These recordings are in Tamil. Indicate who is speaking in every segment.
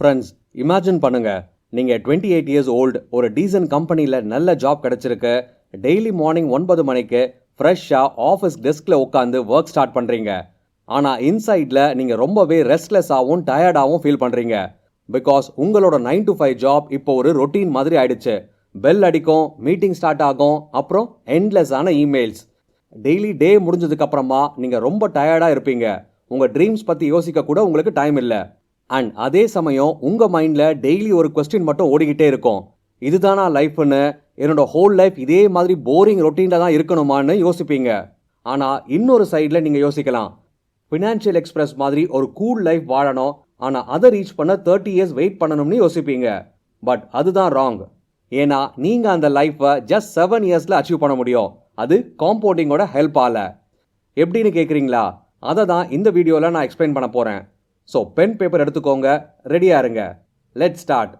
Speaker 1: ஃப்ரெண்ட்ஸ், இமேஜின் பண்ணுங்க, நீங்கள் 28 இயர்ஸ் ஓல்டு, ஒரு டீசன்ட் கம்பெனியில் நல்ல ஜாப் கிடச்சிருக்கு. டெய்லி மார்னிங் 9 மணிக்கு ஃப்ரெஷ்ஷாக ஆஃபீஸ் டெஸ்கில் உட்காந்து ஒர்க் ஸ்டார்ட் பண்ணுறீங்க. ஆனால் இன்சைடில் நீங்கள் ரொம்பவே ரெஸ்ட்லெஸ்ஸாகவும் டயர்டாகவும் ஃபீல் பண்ணுறீங்க. பிகாஸ் உங்களோட 9 to 5 ஜாப் இப்போ ஒரு ரொட்டீன் மாதிரி ஆயிடுச்சு. பெல் அடிக்கும், மீட்டிங் ஸ்டார்ட் ஆகும், அப்புறம் எண்ட்லெஸ்ஸான இமெயில்ஸ். டெய்லி டே முடிஞ்சதுக்கப்புறமா நீங்கள் ரொம்ப டயர்டாக இருப்பீங்க. உங்கள் ட்ரீம்ஸ் பற்றி யோசிக்க கூட உங்களுக்கு டைம் இல்லை. அண்ட் அதே சமயம் உங்கள் மைண்டில் டெய்லி ஒரு கொஸ்டின் மட்டும் ஓடிக்கிட்டே இருக்கும். இதுதானா லைஃப்னு, என்னோட ஹோல் லைஃப் இதே மாதிரி போரிங் ரொட்டீனில் தான் இருக்கணுமான்னு யோசிப்பீங்க. ஆனால் இன்னொரு சைடில் நீங்கள் யோசிக்கலாம், ஃபினான்ஷியல் எக்ஸ்பிரஸ் மாதிரி ஒரு கூல் லைஃப் வாழணும், ஆனால் அதை ரீச் பண்ண 30 இயர்ஸ் வெயிட் பண்ணணும்னு யோசிப்பீங்க. பட் அதுதான் ராங். ஏன்னா நீங்கள் அந்த லைஃப்பை ஜஸ்ட் 7 இயர்ஸில் அச்சீவ் பண்ண முடியும். அது காம்பவுண்டிங்கோட ஹெல்ப்பால். எப்படின்னு கேட்குறீங்களா? அதை தான் இந்த வீடியோவில் நான் எக்ஸ்பிளைன் பண்ண போகிறேன். ஸோ பென் பேப்பர் எடுத்துக்கோங்க, ரெடியாக இருங்க. Let start.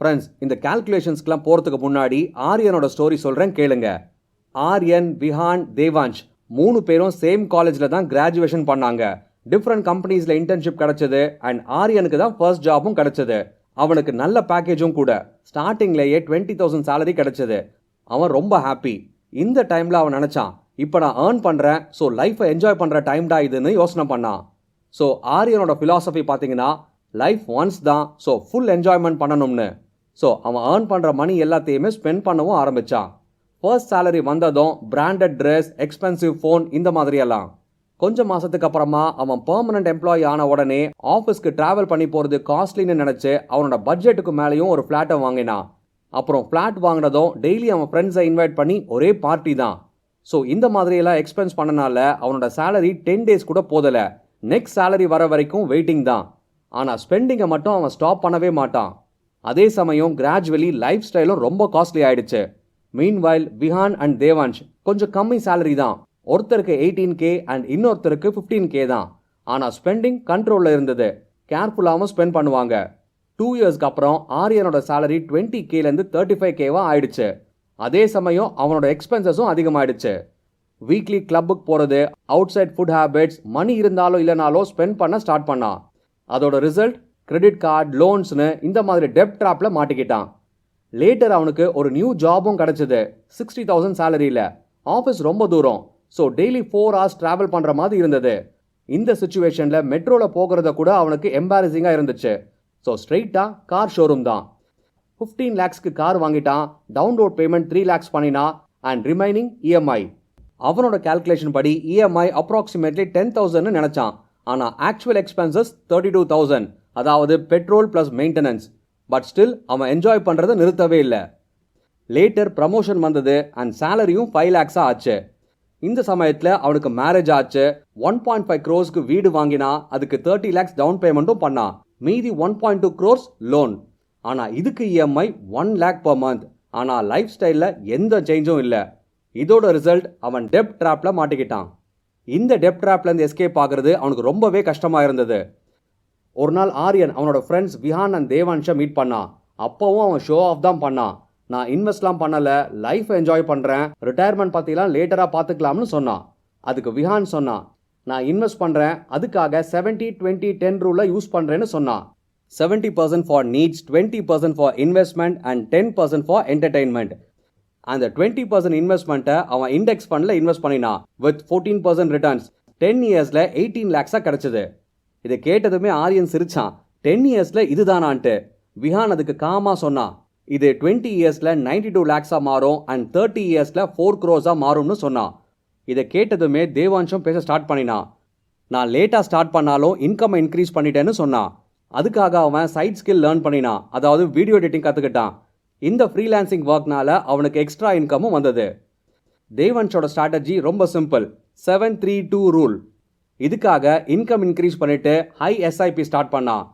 Speaker 1: ஃப்ரெண்ட்ஸ், இந்த கால்குலேஷன்ஸ்க்கெலாம் போகிறதுக்கு முன்னாடி ஆரியனோட ஸ்டோரி சொல்கிறேன், கேளுங்க. ஆரியன், விஹான், தேவான்ஷ் 3 பேரும் சேம் காலேஜில் தான் கிராஜுவேஷன் பண்ணாங்க. டிஃப்ரெண்ட் கம்பெனிஸில் இன்டர்ன்ஷிப் கிடச்சிது. அண்ட் ஆரியனுக்கு தான் ஃபர்ஸ்ட் ஜாபும் கிடச்சிது. அவனுக்கு நல்ல பேக்கேஜும் கூட. ஸ்டார்டிங்லேயே 20,000 சேலரி கிடச்சிது. அவன் ரொம்ப ஹாப்பி. இந்த டைமில் அவன் நினச்சான், இப்போ நான் ஏர்ன் பண்ணுறேன், ஸோ லைஃப்பை என்ஜாய் பண்ணுற டைம்டா இதுன்னு யோசனை பண்ணான். ஸோ ஆரியனோட ஃபிலாசபி பார்த்தீங்கன்னா, லைஃப் ஒன்ஸ் தான், ஸோ ஃபுல் என்ஜாய்மெண்ட் பண்ணணும்னு. ஸோ அவன் ஏர்ன் பண்ணுற மணி எல்லாத்தையுமே ஸ்பெண்ட் பண்ணவும் ஆரம்பித்தான். ஃபர்ஸ்ட் சேலரி வந்ததும் பிராண்டட் ட்ரெஸ், எக்ஸ்பென்சிவ் ஃபோன், இந்த மாதிரியெல்லாம். கொஞ்சம் மாதத்துக்கு அப்புறமா அவன் பெர்மனன்ட் எம்ப்ளாயி ஆன உடனே ஆஃபீஸ்க்கு ட்ராவல் பண்ணி போகிறது காஸ்ட்லின்னு நினச்சி அவனோட பட்ஜெட்டுக்கு மேலேயும் ஒரு ஃப்ளாட்டை வாங்கினான். அப்புறம் ஃப்ளாட் வாங்கினதும் டெய்லி அவன் ஃப்ரெண்ட்ஸை இன்வைட் பண்ணி ஒரே பார்ட்டி தான். ஸோ இந்த மாதிரியெல்லாம் எக்ஸ்பென்ஸ் பண்ணனால அவனோட சேலரி 10 days கூட போதலை. நெக்ஸ்ட் சேலரி வர வரைக்கும் வெயிட்டிங் தான். ஆனால் ஸ்பெண்டிங்கை மட்டும் அவன் ஸ்டாப் பண்ணவே மாட்டான். அதே சமயம் கிராஜுவலி லைஃப் ஸ்டைலும் ரொம்ப காஸ்ட்லி ஆயிடுச்சு. மீன்வைல் விஹான் அண்ட் தேவான்ஷ் கொஞ்சம் கம்மி சேலரி தான். ஒருத்தருக்கு 18K அண்ட் இன்னொருத்தருக்கு 15K தான். ஆனால் ஸ்பெண்டிங் கண்ட்ரோலில் இருந்தது. கேர்ஃபுல்லாகவும் ஸ்பெண்ட் பண்ணுவாங்க. 2 இயர்ஸ்க்கு அப்புறம் ஆரியனோட சேலரி 20Kலேருந்து 35Kவா ஆயிடுச்சு. அதே சமயம் அவனோட எக்ஸ்பென்சஸும் அதிகமாகிடுச்சு. வீக்லி கிளப்புக்கு போகிறது, அவுட் சைட் ஃபுட் ஹேபிட்ஸ், மணி இருந்தாலும் இல்லைனாலும் ஸ்பெண்ட் பண்ண ஸ்டார்ட் பண்ணான். அதோட ரிசல்ட் கிரெடிட் கார்டு, லோன்ஸ்னு இந்த மாதிரி டெப்ட் ட்ராப்பில் மாட்டிக்கிட்டான். லேட்டர் அவனுக்கு ஒரு நியூ ஜாபும் கிடச்சிது. 60,000 சேலரியில். ஆஃபீஸ் ரொம்ப தூரம், ஸோ டெய்லி 4 hours ட்ராவல் பண்ணுற மாதிரி இருந்தது. இந்த சுச்சுவேஷனில் மெட்ரோவில் போகிறத கூட அவனுக்கு எம்பாரசிங்காக இருந்துச்சு. ஸோ ஸ்ட்ரெயிட்டாக கார் ஷோரூம் தான். 15 lakhsக்கு கார் வாங்கிட்டான். டவுன் ரோட் பேமெண்ட் 3 lakhs பண்ணினா அண்ட் ரிமைனிங் EMI. அவனோட கால்குலேஷன் படி EMI அப்ராக்சிமேட்லி 10,000ன்னு நினச்சான். ஆனால் ஆக்சுவல் எக்ஸ்பென்சஸ் 32,000, அதாவது petrol plus maintenance. But still அவன் என்ஜாய் பண்ணுறதை நிறுத்தவே இல்லை. லேட்டர் ப்ரமோஷன் வந்தது அண்ட் சேலரியும் 5 lakhs ஆச்சு. இந்த சமயத்தில் அவனுக்கு மேரேஜ் ஆச்சு. 1.5 crores வீடு வாங்கினா, அதுக்கு 30 lakhs டவுன் பேமெண்ட்டும் பண்ணான். மீதி 1.2 crores லோன். ஆனால் இதுக்கு EMI 1 lakh per month. ஆனால் லைஃப் ஸ்டைலில் எந்த சேஞ்சும் இல்லை. இதோட ரிசல்ட் அவன் டெப்ட் ட்ராப்பில் மாட்டிக்கிட்டான். இந்த டெப்ட் ட்ராப்லேருந்து எஸ்கேப் ஆகிறது அவனுக்கு ரொம்பவே கஷ்டமாக இருந்தது. ஒரு நாள் ஆரியன் அவனோட ஃப்ரெண்ட்ஸ் விஹான் அண்ட் தேவான்ஷை மீட் பண்ணான். அப்போவும் அவன் ஷோ ஆஃப் தான் பண்ணான். நான் இன்வெஸ்ட்லாம் பண்ணலை, லைஃப் என்ஜாய் பண்ணுறேன், ரிட்டையர்மெண்ட் பற்றிலாம் லேட்டராக பார்த்துக்கலாம்னு சொன்னான். அதுக்கு விஹான் சொன்னான், நான் இன்வெஸ்ட் பண்ணுறேன், அதுக்காக 70-20-10 ரூலை யூஸ் பண்ணுறேன்னு சொன்னான். 70% for needs, 20% for investment and 10% for entertainment. அந்த 20% இன்வெஸ்ட்மெண்ட்டை அவன் இண்டெக்ஸ் ஃபண்டில் இன்வெஸ்ட் பண்ணினான். வித் 14% ரிட்டர்ன்ஸ் 10 இயர்ஸில் 18 lakhs கிடச்சிது. இதை கேட்டதுமே ஆரியன் சிரிச்சான். 10 இயர்ஸில் இதுதானான்ட்டு. விஹான் அதுக்கு காமாக சொன்னான், இது 20 இயர்ஸில் 92 lakhs மாறும் அண்ட் 30 இயர்ஸில் 4 crores மாறும்னு சொன்னான். இதை கேட்டதுமே தேவான்ஷும் பேச ஸ்டார்ட் பண்ணினான். நான் லேட்டாக ஸ்டார்ட் பண்ணாலும் இன்கம் இன்க்ரீஸ் பண்ணிட்டேன்னு சொன்னான். அதுக்காக அவன் சைட் ஸ்கில் லேர்ன் பண்ணினான், அதாவது வீடியோ எடிட்டிங் கற்றுக்கிட்டான். இந்த ஃப்ரீலான்சிங் ஒர்க்னால அவனுக்கு எக்ஸ்ட்ரா இன்கமும் வந்தது. தேவான்ஷோட ஸ்ட்ராட்டஜி ரொம்ப சிம்பிள். 7-3-2 ரூல். இதுக்காக இன்கம் இன்க்ரீஸ் பண்ணிட்டு ஹை SIP ஸ்டார்ட் பண்ணான்.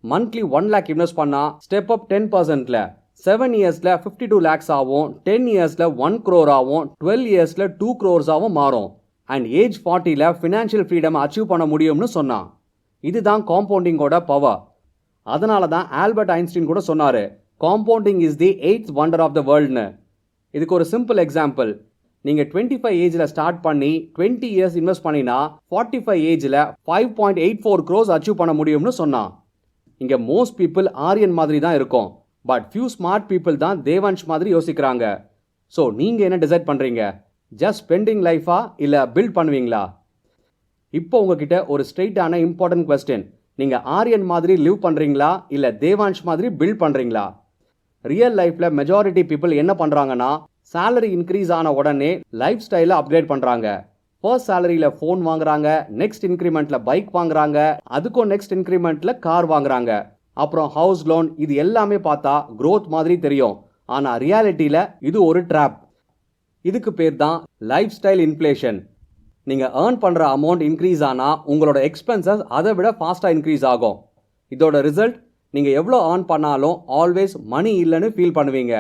Speaker 1: மந்த்லி 1 lakh இன்வெஸ்ட் பண்ணால் ஸ்டெப் அப் 10%ல் 7 இயர்ஸில் 52 lakhs ஆகும், 10 இயர்ஸில் 1 crore ஆகும், 12 இயர்ஸில் 2 crores மாறும். அண்ட் ஏஜ் 40ல் ஃபினான்ஷியல் ஃப்ரீடம் அச்சீவ் பண்ண முடியும்னு சொன்னான். இதுதான் காம்பவுண்டிங்கோட பவர். அதனால தான் ஆல்பர்ட் ஐன்ஸ்டீன் கூட சொன்னார், compounding is the 8th wonder of the worldனு. இதுக்கு ஒரு சிம்பிள் எக்ஸாம்பிள். நீங்கள் 25 ஏஜில் ஸ்டார்ட் பண்ணி 20 இயர்ஸ் இன்வெஸ்ட் பண்ணினா 45 ஏஜில் 5.84 crores அச்சீவ் பண்ண முடியும்னு சொன்னான். இங்கே மோஸ்ட் பீப்புள் ஆரியன் மாதிரி தான் இருக்கும், பட் ஃபியூ ஸ்மார்ட் பீப்புள் தான் தேவான்ஷ் மாதிரி யோசிக்கிறாங்க. ஸோ நீங்கள் என்ன டிசைட் பண்ணுறீங்க? ஜஸ்ட் ஸ்பெண்டிங் லைஃபா இல்லை பில்ட் பண்ணுவீங்களா? இப்போ உங்ககிட்ட ஒரு ஸ்ட்ரெயிட்டான இம்பார்ட்டன்ட் கொஸ்டின். நீங்கள் ஆரியன் மாதிரி லிவ் பண்ணுறீங்களா இல்லை தேவான்ஷ் மாதிரி பில்ட் பண்ணுறீங்களா? ரியல் லைஃப்பில் மெஜாரிட்டி பீப்புள் என்ன பண்ணுறாங்கன்னா, சேலரி இன்க்ரீஸ் ஆன உடனே லைஃப் ஸ்டைலை அப்கிரேட் பண்ணுறாங்க. ஃபர்ஸ்ட் சேலரியில் ஃபோன் வாங்குறாங்க, நெக்ஸ்ட் இன்க்ரிமெண்ட்டில் பைக் வாங்குறாங்க, அதுக்கும் நெக்ஸ்ட் இன்க்ரிமெண்ட்டில் கார் வாங்குறாங்க, அப்புறம் ஹவுஸ் லோன். இது எல்லாமே பார்த்தா க்ரோத் மாதிரி தெரியும், ஆனால் ரியாலிட்டியில் இது ஒரு ட்ராப். இதுக்கு பேர் தான் லைஃப் ஸ்டைல் இன்ஃப்ளேஷன். நீங்கள் ஏர்ன் பண்ணுற அமௌண்ட் இன்க்ரீஸ் ஆனால் உங்களோட எக்ஸ்பென்சஸ் அதை விட ஃபாஸ்ட்டாக இன்க்ரீஸ் ஆகும். இதோட ரிசல்ட், நீங்கள் எவ்வளோ ஏர்ன் பண்ணாலும் ஆல்வேஸ் மணி இல்லைன்னு ஃபீல் பண்ணுவீங்க.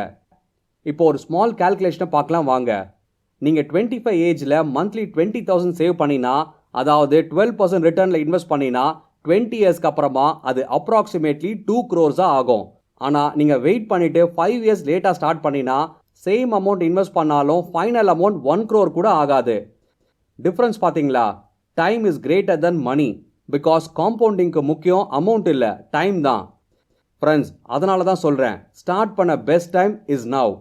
Speaker 1: இப்போ ஒரு ஸ்மால் கால்குலேஷனை பார்க்கலாம் வாங்க. நீங்கள் 25 ஏஜில் மந்த்லி 20,000 சேவ் பண்ணினா, அதாவது 12% ரிட்டர்னில் இன்வெஸ்ட் பண்ணினா 20 இயர்ஸ்க்கு அப்புறமா அது அப்ராக்சிமேட்லி 2 crores ஆகும். ஆனால் நீங்கள் வெயிட் பண்ணிவிட்டு 5 இயர்ஸ் லேட்டாக ஸ்டார்ட் பண்ணினா சேம் அமௌண்ட் இன்வெஸ்ட் பண்ணாலும் ஃபைனல் அமௌண்ட் 1 crore கூட ஆகாது. டிஃப்ரென்ஸ் பார்த்தீங்களா? Time is greater than money. Because காம்பவுண்டிங்க்கு முக்கியம் அமௌண்ட் இல்லை, டைம் தான். ஃப்ரெண்ட்ஸ், அதனால தான் சொல்கிறேன், ஸ்டார்ட் பண்ண பெஸ்ட் டைம் இஸ் நவ்.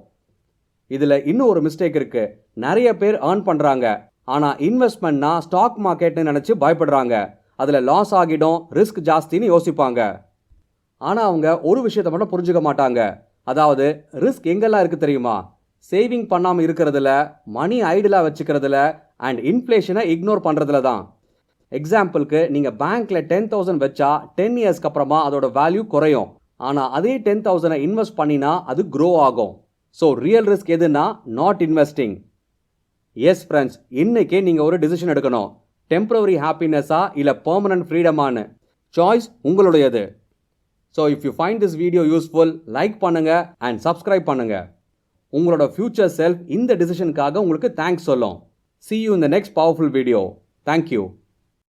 Speaker 1: இதில் இன்னும் ஒரு மிஸ்டேக் இருக்குது. நிறைய பேர் ஏர்ன் பண்ணுறாங்க, ஆனால் இன்வெஸ்ட்மெண்ட்னா ஸ்டாக் மார்க்கெட்னு நினச்சி பயப்படுறாங்க. அதில் லாஸ் ஆகிடும், ரிஸ்க் ஜாஸ்தின்னு யோசிப்பாங்க. ஆனால் அவங்க ஒரு விஷயத்தை மட்டும் புரிஞ்சுக்க மாட்டாங்க. அதாவது ரிஸ்க் எங்கெல்லாம் இருக்குது தெரியுமா? சேவிங் பண்ணாமல் இருக்கிறதுல, மணி ஐடிலாக வச்சுக்கிறதுல, அண்ட் இன்ஃப்ளேஷனை இக்னோர் பண்ணுறதுல தான். எக்ஸாம்பிளுக்கு, நீங்கள் பேங்க்கில் 10,000 வச்சா 10 இயர்ஸ்க்கு அப்புறமா அதோட வேல்யூ குறையும். ஆனால் அதே 10,000 இன்வெஸ்ட் பண்ணினா அது க்ரோ ஆகும். ஸோ ரியல் ரிஸ்க் எதுனா நாட் இன்வெஸ்டிங். எஸ் ஃப்ரெண்ட்ஸ், இன்னைக்கே நீங்கள் ஒரு டிசிஷன் எடுக்கணும். டெம்பரரி ஹாப்பினஸா இல்லை பெர்மனன்ட் ஃப்ரீடமானு? சாய்ஸ் உங்களுடையது. So if you find this video useful, like பண்ணுங்க அண்ட் சப்ஸ்கிரைப் பண்ணுங்க. உங்களோட ஃபியூச்சர் செல்ஃப் இந்த டிசிஷனுக்காக உங்களுக்கு தேங்க்ஸ் சொல்லும். See you in the next powerful video. Thank you.